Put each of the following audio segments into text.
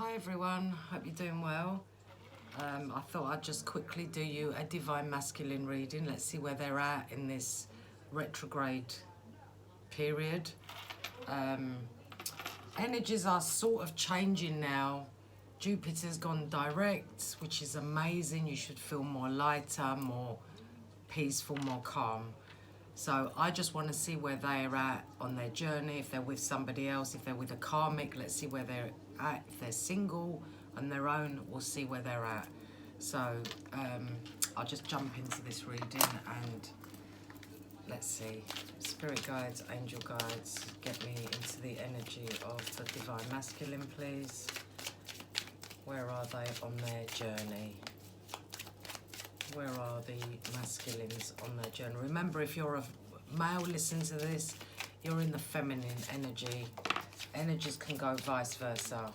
Hi everyone, hope you're doing well. I thought I'd just quickly do you a Divine Masculine reading. Let's see where they're at in this retrograde period. Energies are sort of changing now. Jupiter's gone direct, which is amazing. You should feel more lighter, more peaceful, more calm. So I just want to see where they're at on their journey, if they're with somebody else, if they're with a karmic, let's see where they're at. If they're single on their own, we'll see where they're at. So I'll just jump into this reading and let's see. Spirit guides, angel guides, get me into the energy of the Divine Masculine, please. Where are they on their journey? Where are the masculines on their journey? Remember, if you're a male listening to this, you're in the feminine energy. Energies can go vice versa.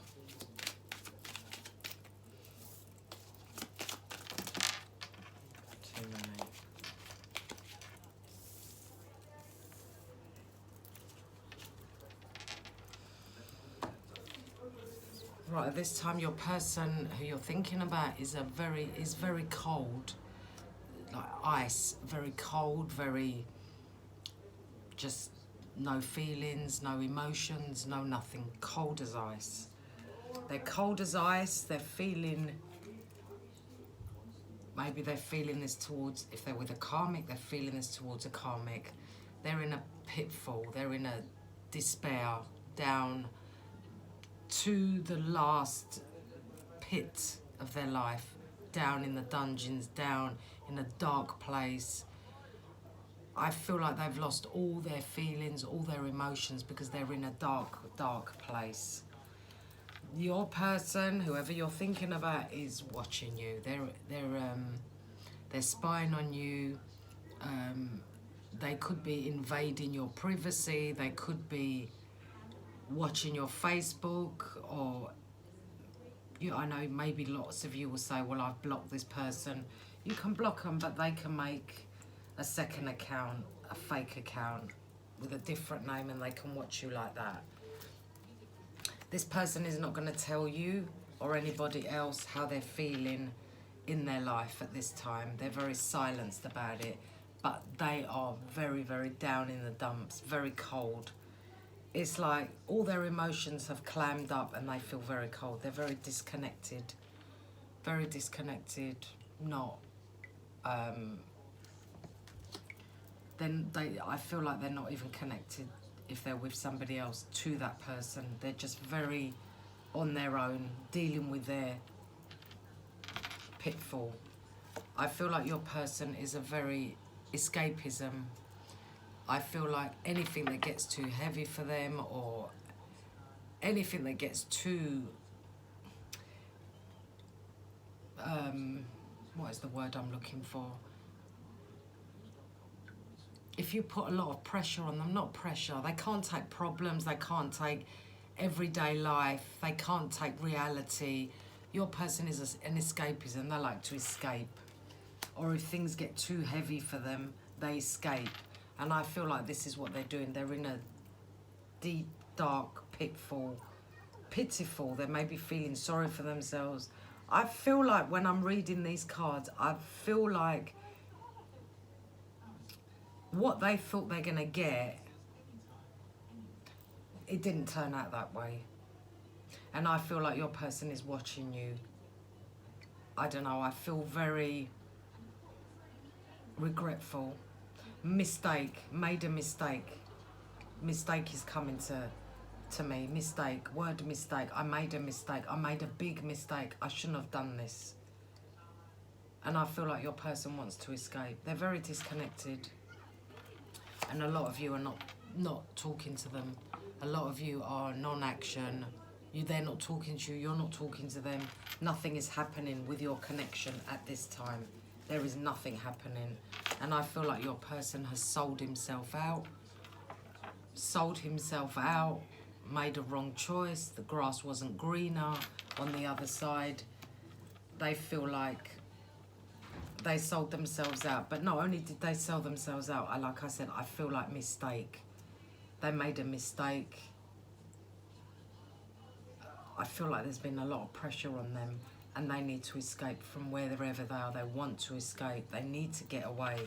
Too many. Right, at this time, your person who you're thinking about is very cold. Like ice, very cold, very just no feelings, no emotions, no nothing, cold as ice. They're cold as ice, they're feeling, maybe they're feeling this towards, if they're with a karmic, they're feeling this towards a karmic. They're in a pitfall, they're in a despair, down to the last pit of their life, down in the dungeons, down in a dark place. I feel like they've lost all their feelings, all their emotions, because they're in a dark, dark place. Your person, whoever you're thinking about, is watching you. They're spying on you. They could be invading your privacy. They could be watching your Facebook, or I know maybe lots of you will say, well, I've blocked this person. You can block them, but they can make a second account, a fake account with a different name, and they can watch you like that. This person is not going to tell you or anybody else how they're feeling in their life at this time. They're very silenced about it, but they are very, very down in the dumps, very cold. It's like all their emotions have clammed up and they feel very cold. They're very disconnected, not, then I feel like they're not even connected if they're with somebody else to that person. They're just very on their own, dealing with their pitfall. I feel like your person is a very escapism. I feel like anything that gets too heavy for them, or anything that gets too, what is the word I'm looking for? If you put a lot of pressure on them, not pressure, they can't take problems, they can't take everyday life, they can't take reality. Your person is an escapism, they like to escape. Or if things get too heavy for them, they escape. And I feel like this is what they're doing. They're in a deep, dark pitfall, pitiful. They may be feeling sorry for themselves. I feel like when I'm reading these cards, I feel like what they thought they're going to get, it didn't turn out that way. And I feel like your person is watching you. I don't know, I feel very regretful. Mistake, made a mistake. Mistake is coming to me. Mistake, word mistake. I made a mistake. I made a big mistake. I shouldn't have done this. And I feel like your person wants to escape. They're very disconnected. And a lot of you are not talking to them. A lot of you are non-action. They're not talking to you. You're not talking to them. Nothing is happening with your connection at this time. There is nothing happening. And I feel like your person has sold himself out, made a wrong choice. The grass wasn't greener on the other side. They feel like they sold themselves out. But not only did they sell themselves out, like I said, I feel like mistake. They made a mistake. I feel like there's been a lot of pressure on them and they need to escape from wherever they are. They want to escape. They need to get away.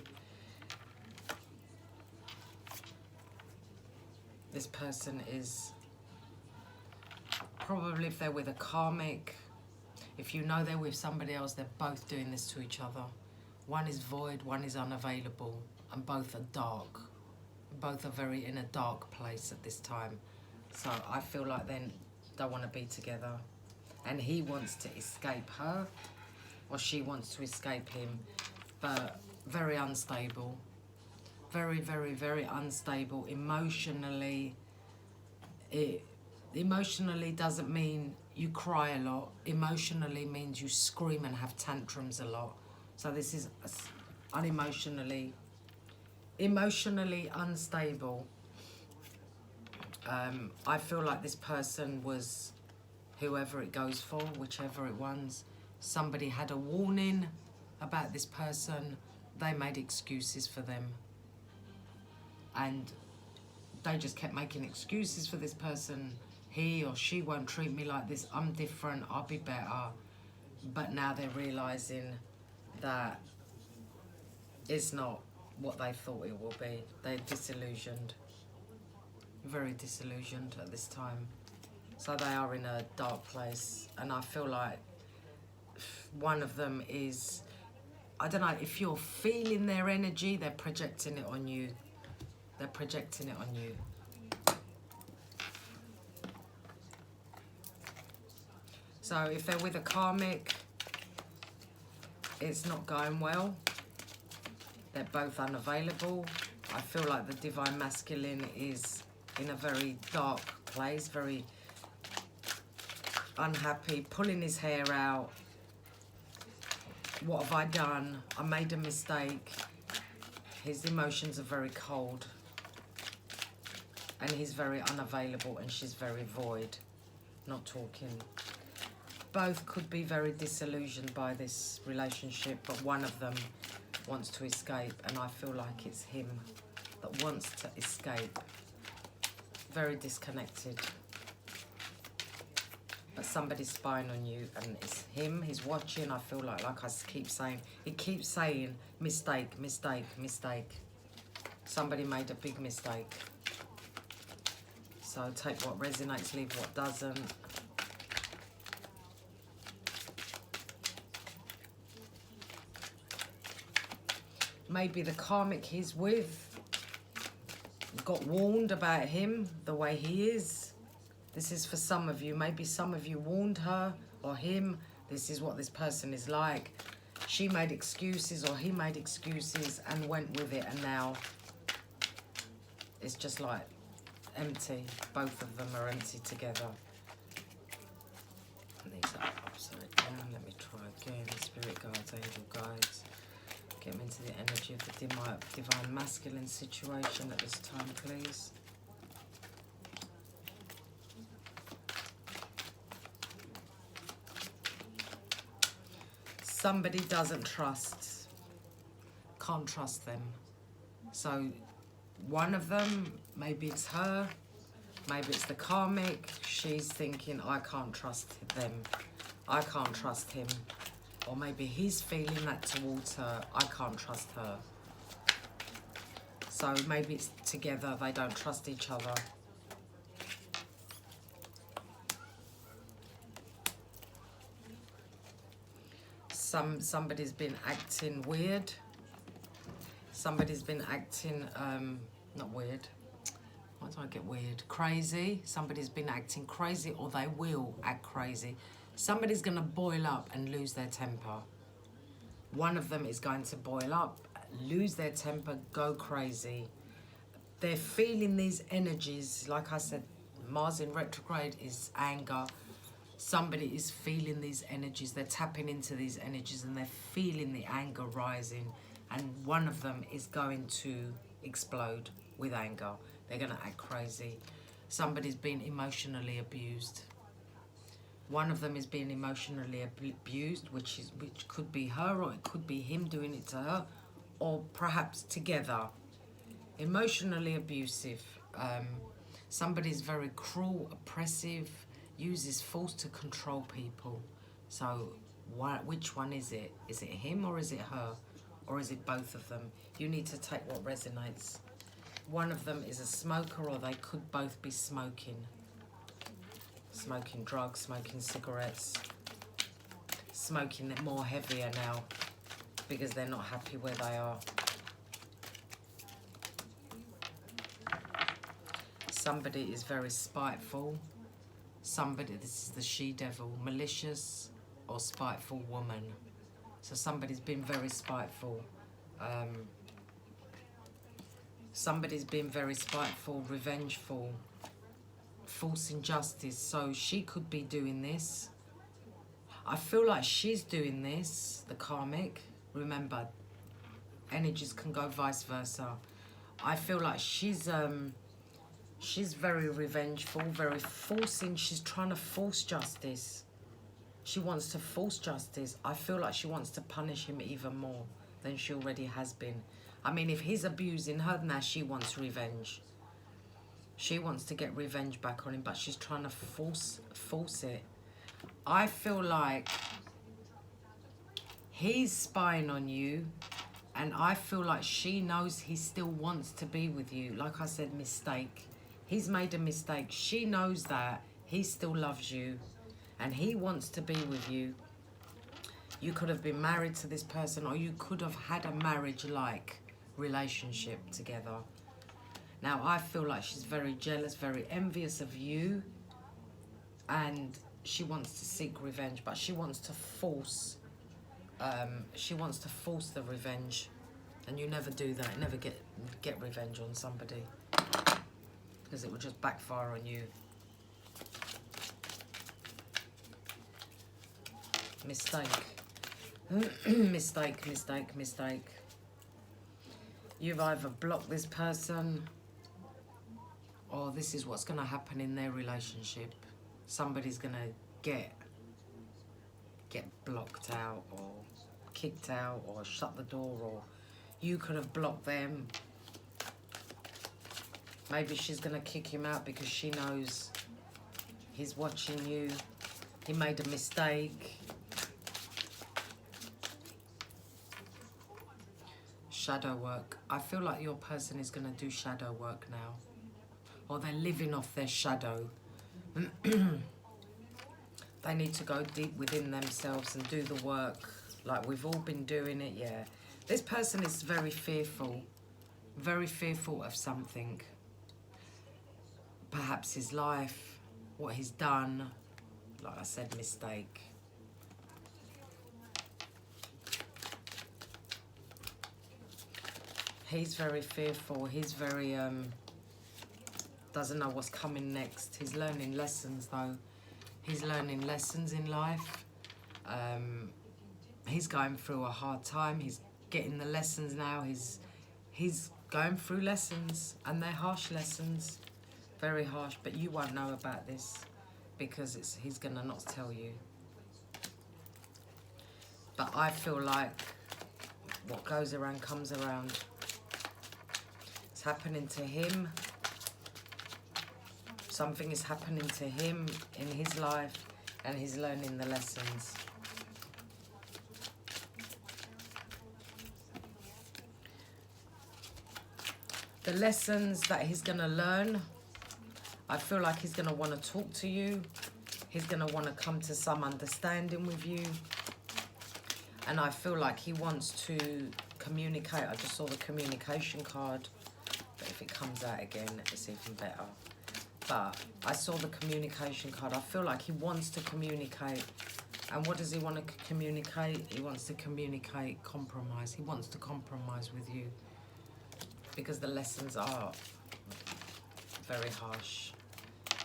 This person is probably, if they're with a karmic, if you know they're with somebody else, they're both doing this to each other. One is void, one is unavailable, and both are dark. Both are very in a dark place at this time. So I feel like they don't want to be together. And he wants to escape her, or she wants to escape him, but very unstable. Very, very, very unstable. Emotionally, emotionally doesn't mean you cry a lot. Emotionally means you scream and have tantrums a lot. So this is emotionally unstable. I feel like this person was, whoever it goes for, whichever it was, somebody had a warning about this person. They made excuses for them. And they just kept making excuses for this person. He or she won't treat me like this. I'm different. I'll be better. But now they're realising that it's not what they thought it will be. They're disillusioned. Very disillusioned at this time. So they are in a dark place. And I feel like one of them is, I don't know, if you're feeling their energy, they're projecting it on you. They're projecting it on you. So if they're with a karmic, it's not going well. They're both unavailable. I feel like the divine masculine is in a very dark place, very unhappy, pulling his hair out. What have I done? I made a mistake. His emotions are very cold. And he's very unavailable and she's very void, not talking. Both could be very disillusioned by this relationship, but one of them wants to escape, and I feel like it's him that wants to escape. Very disconnected. But somebody's spying on you, and it's him, he's watching. I feel like I keep saying, he keeps saying, mistake, mistake, mistake. Somebody made a big mistake. So take what resonates, leave what doesn't. Maybe the karmic he's with got warned about him, the way he is. This is for some of you. Maybe some of you warned her or him. This is what this person is like. She made excuses or he made excuses and went with it, and now it's just like empty. Both of them are empty together. And these are upside down. Let me try again. Spirit guides, angel guides. Get them into the energy of the divine masculine situation at this time, please. Somebody doesn't trust, can't trust them. So one of them, maybe it's her, maybe it's the karmic, she's thinking, I can't trust them, I can't trust him. Or maybe he's feeling that towards her, I can't trust her. So maybe it's together, they don't trust each other. Somebody's been acting weird. Somebody's been acting, not weird. Why do I get weird? Crazy. Somebody's been acting crazy, or they will act crazy. Somebody's going to boil up and lose their temper. One of them is going to boil up, lose their temper, go crazy. They're feeling these energies. Like I said, Mars in retrograde is anger. Somebody is feeling these energies. They're tapping into these energies and they're feeling the anger rising. And one of them is going to explode with anger. They're going to act crazy. Somebody's been emotionally abused. One of them is being emotionally abused, which could be her, or it could be him doing it to her, or perhaps together. Emotionally abusive. Somebody's very cruel, oppressive, uses force to control people. So which one is it? Is it him or is it her? Or is it both of them? You need to take what resonates. One of them is a smoker, or they could both be smoking. Smoking drugs, smoking cigarettes. Smoking it more heavier now because they're not happy where they are. Somebody is very spiteful. Somebody, this is the she-devil, malicious or spiteful woman. So somebody's been very spiteful. Somebody's been very spiteful, revengeful, false injustice. So she could be doing this. I feel like she's doing this, the karmic. Remember, energies can go vice versa. I feel like she's very revengeful, very forcing. She's trying to force justice. She wants to force justice. I feel like she wants to punish him even more than she already has been. I mean, if he's abusing her, now she wants revenge. She wants to get revenge back on him, but she's trying to force it. I feel like he's spying on you, and I feel like she knows he still wants to be with you. Like I said, mistake. He's made a mistake. She knows that. He still loves you, and he wants to be with you. You could have been married to this person, or you could have had a marriage-like relationship together. Now, I feel like she's very jealous, very envious of you, and she wants to seek revenge, but she wants to force the revenge, and you never do that. Never get revenge on somebody, because it will just backfire on you. Mistake. Mistake. You've either blocked this person, or this is what's going to happen in their relationship. Somebody's going to get blocked out, or kicked out, or shut the door, or you could have blocked them. Maybe she's going to kick him out because she knows he's watching you. He made a mistake. Shadow work. I feel like your person is going to do shadow work now. Or they're living off their shadow. They need to go deep within themselves and do the work like we've all been doing it, yeah. This person is very fearful of something. Perhaps his life, what he's done, like I said, mistake. He's very fearful. He's very, doesn't know what's coming next. He's learning lessons, though. He's learning lessons in life. He's going through a hard time. He's getting the lessons now. He's going through lessons, and they're harsh lessons. Very harsh, but you won't know about this because he's going to not tell you. But I feel like what goes around comes around. It's happening to him. Something is happening to him in his life, and he's learning the lessons. The lessons that he's going to learn, I feel like he's going to want to talk to you. He's going to want to come to some understanding with you. And I feel like he wants to communicate. I just saw the communication card. But if it comes out again, it's even better. But I saw the communication card. I feel like he wants to communicate. And what does he want to communicate? He wants to communicate compromise. He wants to compromise with you. Because the lessons are very harsh.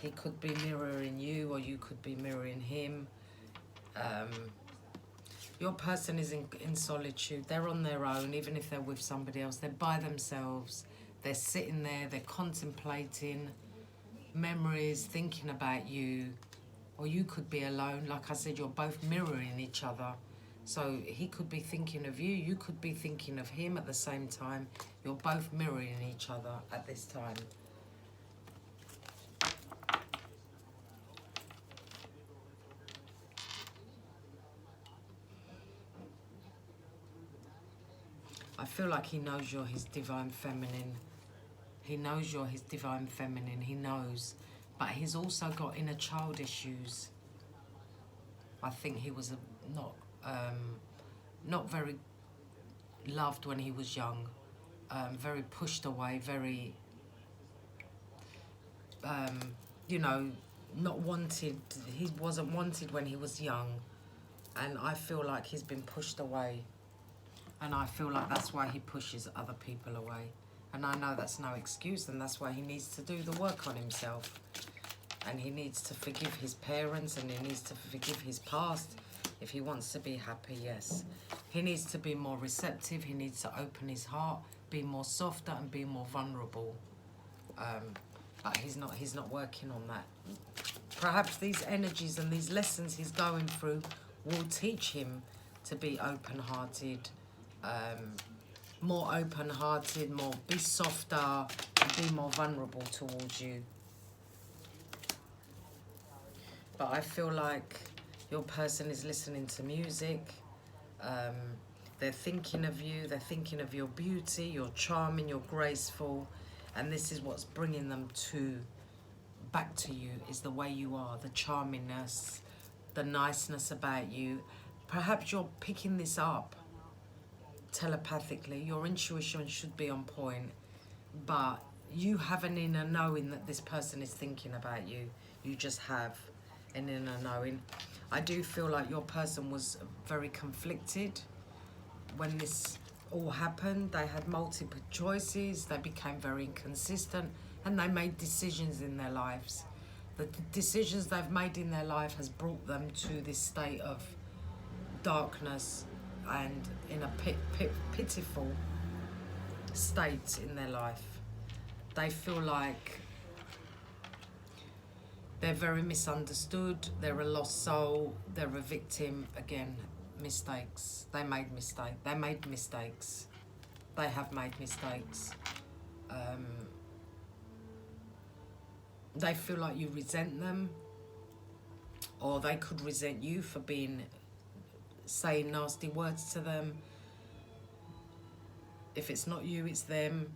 He could be mirroring you, or you could be mirroring him. Your person is in solitude. They're on their own, even if they're with somebody else. They're by themselves. They're sitting there. They're contemplating memories, thinking about you. Or you could be alone. Like I said, you're both mirroring each other. So he could be thinking of you. You could be thinking of him at the same time. You're both mirroring each other at this time. feel like he knows you're his divine feminine. He knows you're his divine feminine. He knows. But he's also got inner child issues. I think he was not very loved when he was young. Very pushed away, very, you know, not wanted. He wasn't wanted when he was young. And I feel like he's been pushed away. And I feel like that's why he pushes other people away. And I know that's no excuse, and that's why he needs to do the work on himself. And he needs to forgive his parents, and he needs to forgive his past if he wants to be happy, yes. He needs to be more receptive. He needs to open his heart, be more softer and be more vulnerable. But he's not working on that. Perhaps these energies and these lessons he's going through will teach him to be open-hearted, more open-hearted, more be softer, and be more vulnerable towards you. But I feel like your person is listening to music. They're thinking of you. They're thinking of your beauty. You're charming. You're graceful. And this is what's bringing them back to you, is the way you are, the charmingness, the niceness about you. Perhaps you're picking this up telepathically. Your intuition should be on point. But you have an inner knowing that this person is thinking about you. You just have an inner knowing. I do feel like your person was very conflicted when this all happened. They had multiple choices. They became very inconsistent, and they made decisions in their lives. The decisions they've made in their life has brought them to this state of darkness and in a pitiful state in their life. They feel like they're very misunderstood. They're a lost soul. They're a victim. Again, mistakes. They made mistakes. They made mistakes. They have made mistakes. They feel like you resent them, or they could resent you for saying nasty words to them. If it's not you, it's them.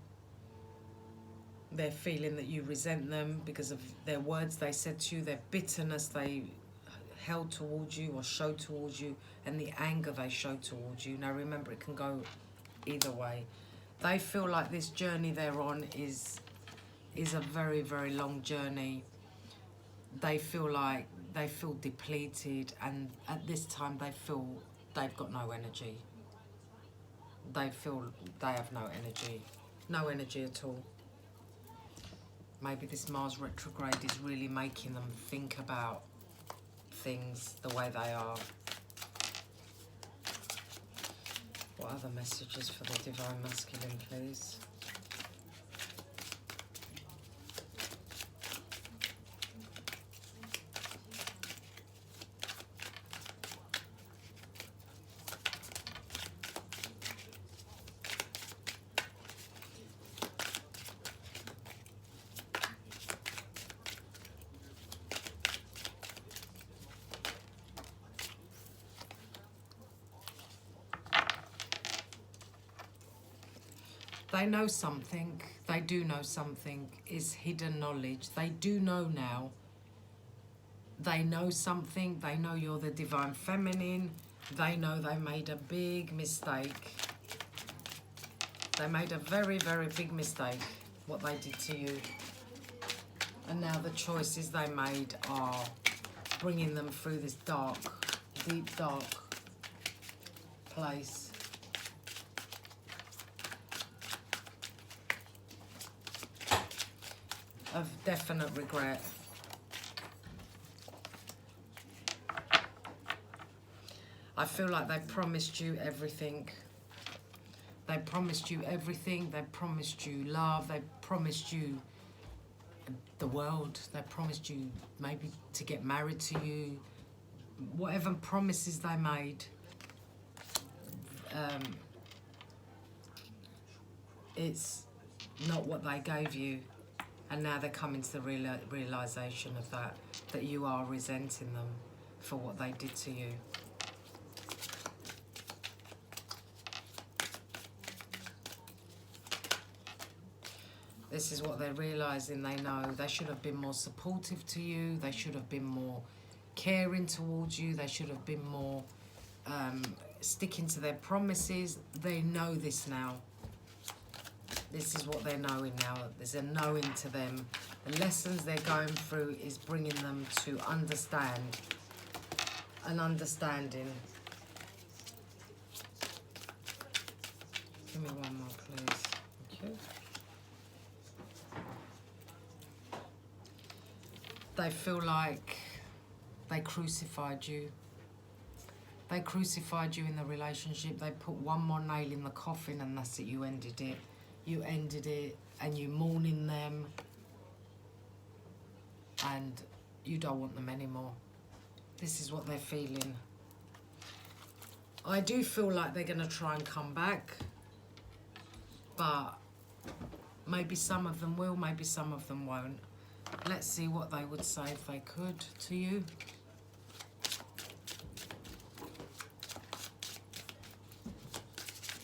They're feeling that you resent them because of their words they said to you, their bitterness they held towards you or showed towards you, and the anger they showed towards you. Now remember, it can go either way. They feel like this journey they're on is a very, very long journey. They feel depleted, and at this time they feel they've got no energy. They feel they have no energy at all. Maybe this Mars retrograde is really making them think about things the way they are. What other messages for the Divine Masculine, please? They know something. They do know something is hidden knowledge. They do know now. They know something. They know you're the Divine Feminine. They know they made a big mistake. They made a very, very big mistake, what they did to you. And now the choices they made are bringing them through this dark, deep, dark place. Of definite regret. I feel like they promised you everything. They promised you everything. They promised you love. They promised you the world. They promised you maybe to get married to you. Whatever promises they made, it's not what they gave you. And now they're coming to the realisation of that you are resenting them for what they did to you. This is what they're realising. They know they should have been more supportive to you. They should have been more caring towards you. They should have been more sticking to their promises. They know this now. This is what they're knowing now. There's a knowing to them. The lessons they're going through is bringing them to understand. An understanding. Give me one more, please. Thank you. They feel like they crucified you. They crucified you in the relationship. They put one more nail in the coffin and that's it. You ended it. You ended it and you're mourning them. And you don't want them anymore. This is what they're feeling. I do feel like they're going to try and come back. But maybe some of them will, maybe some of them won't. Let's see what they would say if they could to you.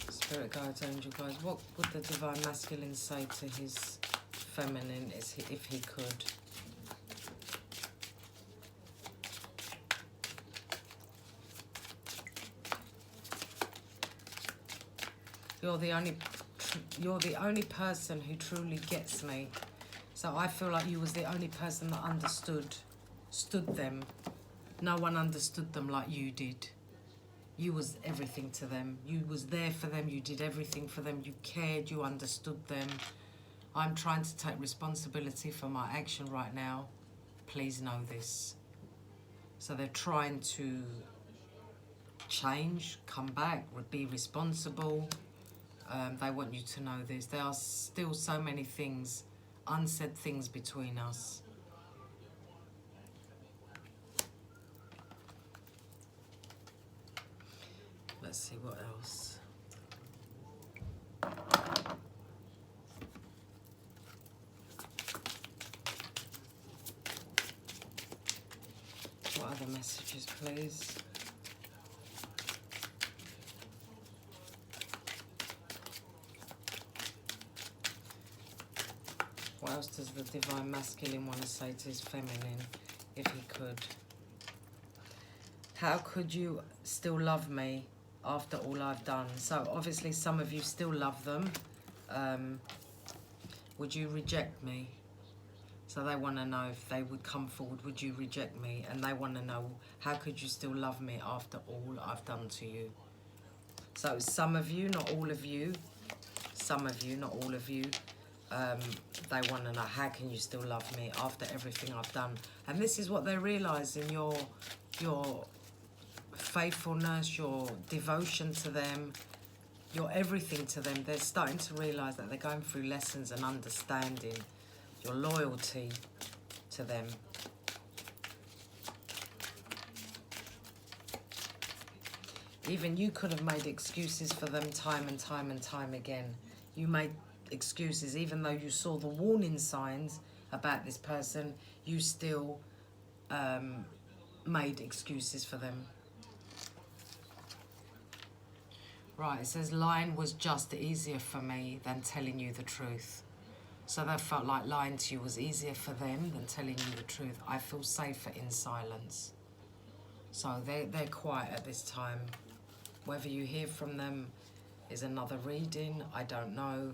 Spirit guides, angel guides, what would the divine masculine say to his feminine if he could? You're the only person who truly gets me. So I feel like you was the only person that understood them. No one understood them like you did. You was everything to them. You was there for them. You did everything for them. You cared. You understood them. I'm trying to take responsibility for my action right now. Please know this. So they're trying to change, come back, be responsible. They want you to know this. There are still so many things, unsaid things between us. Let's see what else. What other messages, please? What else does the divine masculine want to say to his feminine if he could? How could you still love me after all I've done? So obviously some of you still love them. Would you reject me? So they want to know if they would come forward, would you reject me? And they want to know, how could you still love me after all I've done to you? So some of you, not all of you, some of you, not all of you, they want to know, how can you still love me after everything I've done? And this is what they're realising, your faithfulness, your devotion to them, your everything to them. They're starting to realise that they're going through lessons and understanding your loyalty to them. Even you could have made excuses for them time and time and time again. You made excuses, even though you saw the warning signs about this person, you still made excuses for them. Right, it says lying was just easier for me than telling you the truth. So they felt like lying to you was easier for them than telling you the truth. I feel safer in silence. So they're quiet at this time. Whether you hear from them is another reading, I don't know.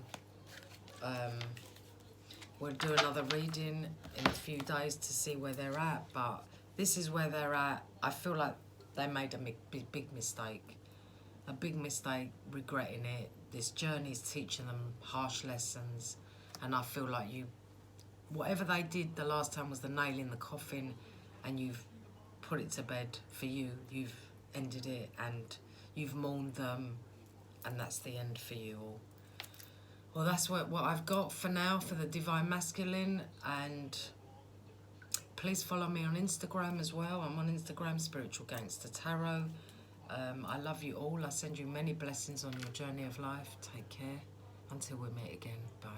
We'll do another reading in a few days to see where they're at, but this is where they're at. I feel like they made a big mistake. A big mistake, regretting it. This journey is teaching them harsh lessons, and I feel like whatever they did the last time was the nail in the coffin, and you've put it to bed for you. You've ended it, and you've mourned them, and that's the end for you all. Well, that's what I've got for now for the Divine Masculine, and please follow me on Instagram as well. I'm on Instagram, Spiritual Gangster Tarot. I love you all. I send you many blessings on your journey of life. Take care. Until we meet again. Bye.